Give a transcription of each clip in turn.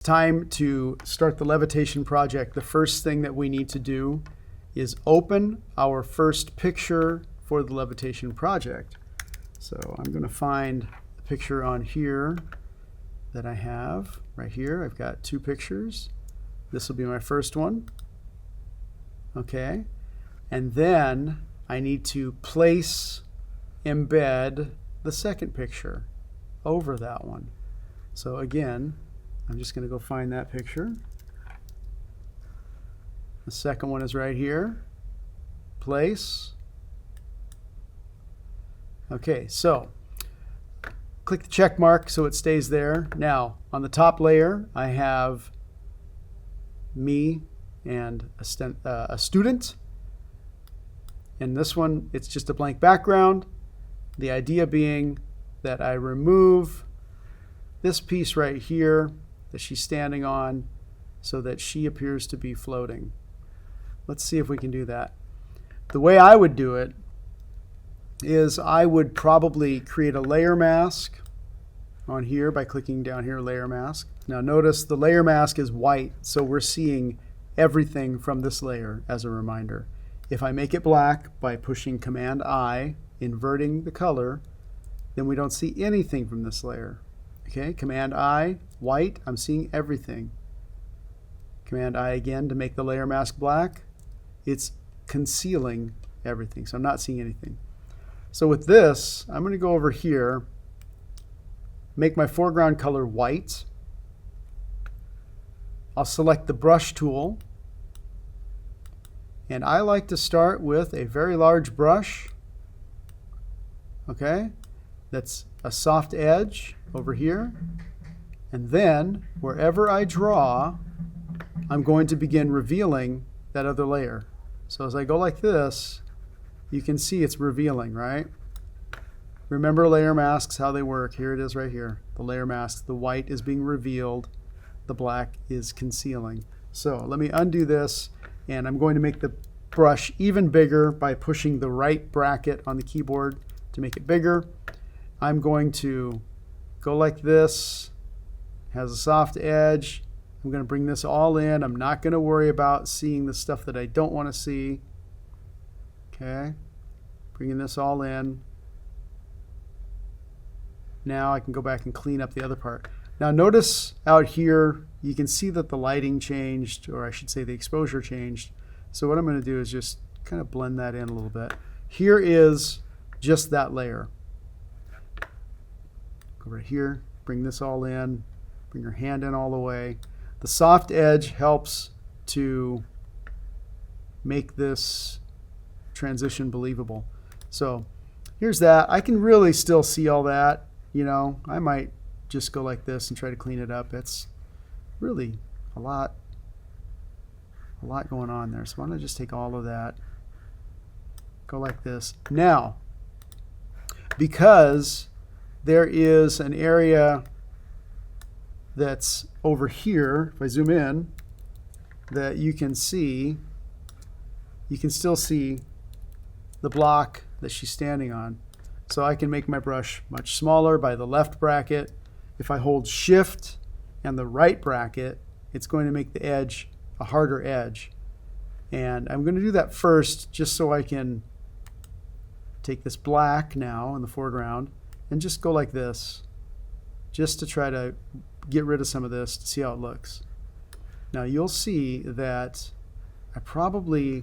Time to start the Levitation project. The first thing that we need to do is open our first picture for the Levitation project. So I'm going to find the picture on here that I have right here. I've got two pictures. This will be my first one. Okay. And then I need to embed the second picture over that one. So again, I'm just going to go find that picture. The second one is right here. Place. Okay, so click the check mark so it stays there. Now, on the top layer, I have me and a student. In this one, it's just a blank background. The idea being that I remove this piece right here that she's standing on so that she appears to be floating. Let's see if we can do that. The way I would do it is I would probably create a layer mask on here by clicking down here, layer mask. Now notice the layer mask is white, so we're seeing everything from this layer as a reminder. If I make it black by pushing Command I, inverting the color, then we don't see anything from this layer. Okay, Command I, white, I'm seeing everything. Command I again to make the layer mask black. It's concealing everything, so I'm not seeing anything. So with this, I'm going to go over here, make my foreground color white. I'll select the brush tool, and I like to start with a very large brush. Okay, that's a soft edge over here. And then, wherever I draw, I'm going to begin revealing that other layer. So as I go like this, you can see it's revealing, right? Remember layer masks, how they work. Here it is right here. The layer mask, the white is being revealed, the black is concealing. So let me undo this, and I'm going to make the brush even bigger by pushing the right bracket on the keyboard to make it bigger. I'm going to go like this. Has a soft edge. I'm going to bring this all in. I'm not going to worry about seeing the stuff that I don't want to see. Okay, bringing this all in. Now I can go back and clean up the other part. Now notice out here, you can see that the lighting changed, or I should say the exposure changed. So what I'm going to do is just kind of blend that in a little bit. Here is just that layer. Go right here, bring this all in, bring your hand in all the way. The soft edge helps to make this transition believable. So here's that. I can really still see all that. You know, I might just go like this and try to clean it up. It's really a lot going on there. So why don't I just take all of that, go like this. Now, because there is an area that's over here, if I zoom in, that you can see, you can still see the block that she's standing on. So I can make my brush much smaller by the left bracket. If I hold Shift and the right bracket, it's going to make the edge a harder edge. And I'm going to do that first just so I can take this black now in the foreground and just go like this, just to try to get rid of some of this to see how it looks. Now you'll see that I probably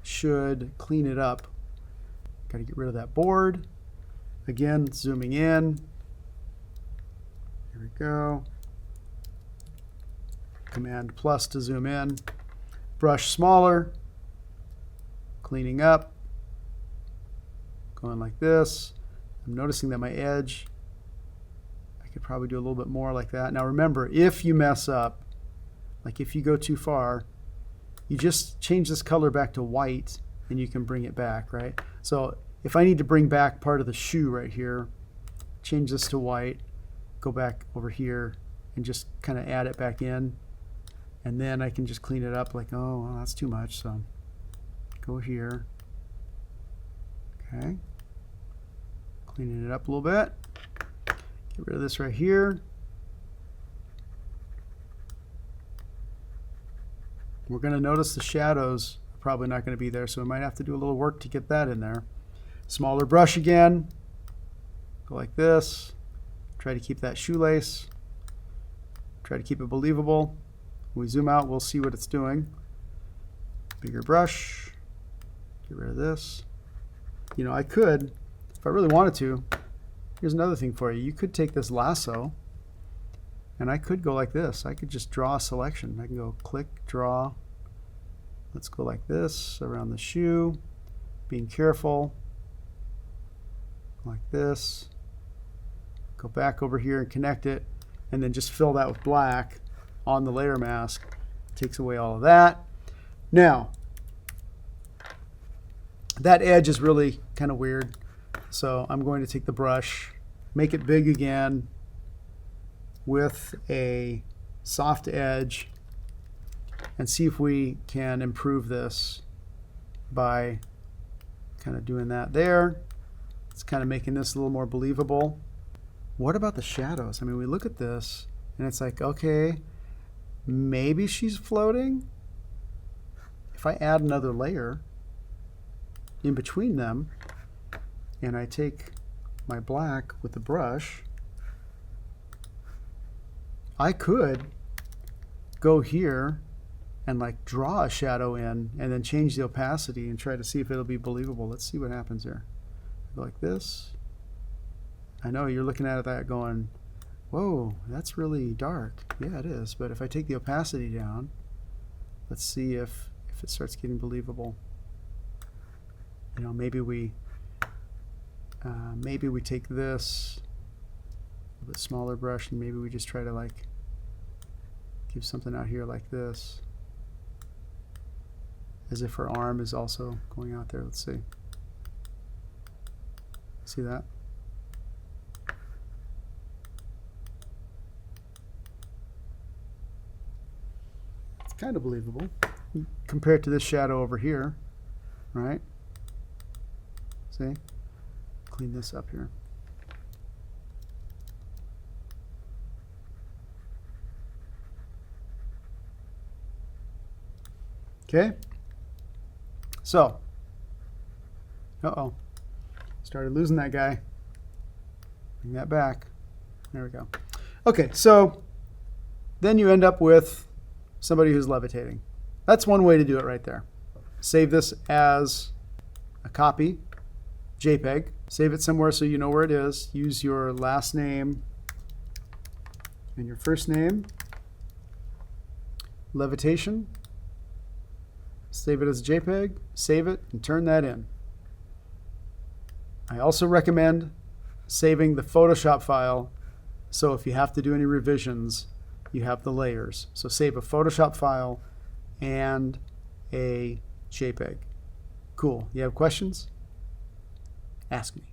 should clean it up. Got to get rid of that board. Again, zooming in. Here we go. Command plus to zoom in. Brush smaller. Cleaning up. Going like this. I'm noticing that my edge, I could probably do a little bit more like that. Now remember, if you mess up, like if you go too far, you just change this color back to white and you can bring it back, right? So if I need to bring back part of the shoe right here, change this to white, go back over here and just kind of add it back in. And then I can just clean it up like, oh, well, that's too much. So go here. Okay. Cleaning it up a little bit. Get rid of this right here. We're going to notice the shadows are probably not going to be there, so we might have to do a little work to get that in there. Smaller brush again. Go like this. Try to keep that shoelace. Try to keep it believable. When we zoom out, we'll see what it's doing. Bigger brush. Get rid of this. You know, I could, if I really wanted to, here's another thing for you. You could take this lasso, and I could go like this. I could just draw a selection. I can go click, draw. Let's go like this around the shoe. Being careful. Like this. Go back over here and connect it, and then just fill that with black on the layer mask. Takes away all of that. Now, that edge is really kind of weird, so I'm going to take the brush, make it big again with a soft edge, and see if we can improve this by kind of doing that there. It's kind of making this a little more believable. What about the shadows? I mean, we look at this and it's like, okay, maybe she's floating. If I add another layer in between them and I take my black with the brush, I could go here and like draw a shadow in and then change the opacity and try to see if it'll be believable. Let's see what happens here. Go like this. I know you're looking at that going, whoa, that's really dark. Yeah, it is. But if I take the opacity down, let's see if it starts getting believable. You know, maybe we take this, a little bit smaller brush, and maybe we just try to like give something out here like this, as if her arm is also going out there. Let's see. See that? It's kind of believable compared to this shadow over here, right? See? Clean this up here. Okay? So, uh-oh. Started losing that guy. Bring that back. There we go. Okay, so then you end up with somebody who's levitating. That's one way to do it right there. Save this as a copy, JPEG. Save it somewhere so you know where it is. Use your last name and your first name. Levitation. Save it as a JPEG. Save it and turn that in. I also recommend saving the Photoshop file, so if you have to do any revisions, you have the layers. So save a Photoshop file and a JPEG. Cool. You have questions? Ask me.